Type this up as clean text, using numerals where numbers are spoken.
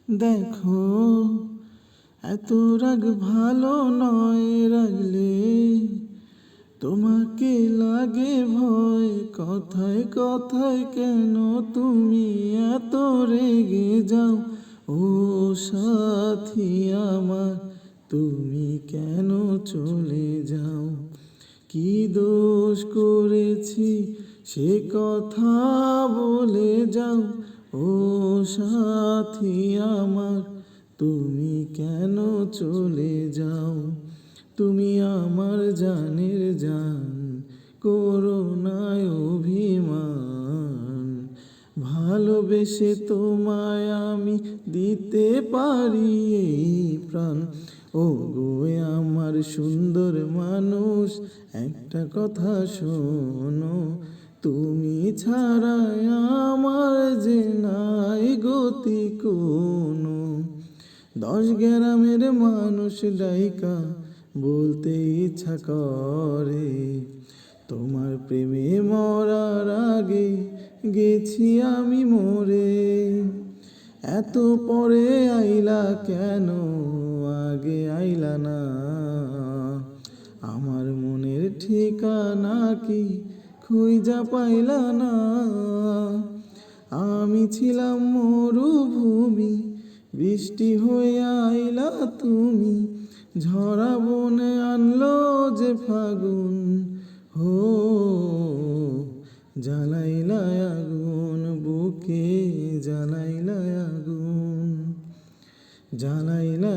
দেখো এত রাগ ভালো নয়, রাগলে তোমাকে লাগে ভয়। কথায় কথায় কেন তুমি এত রেগে যাও? ও সাথী আমার, তুমি কেন চলে যাও? কি দোষ করেছি সে কথা বলে যাও। ও সাথী আমার, তুমি কেন চলে যাও? তুমি আমার জানের জান, করো না অভিমান। ভালোবেসে তোমায় আমি দিতে পারি এই প্রাণ। ও গো আমার সুন্দর মানুষ, একটা কথা শোনো, তুমি ছাড়া আমার যে নাই গতি কোনো। 10 গ্রামের মানুষ ডাইকা বলতে ইচ্ছা করে, তোমার প্রেমে মরার আগে গেছি আমি মরে। এত পরে আইলা কেন, আগে আইলা না? আমার মনের ঠিকানা কি খুঁজা পাইলা না? আমি ছিলাম মরুভূমি, বৃষ্টি হয়ে আইলা তুমি। ঝরা বনে আনলো যে ফাগুন, হো জ্বালাইলা আগুন বুকে, জ্বালাইলা আগুন, জ্বালাইলা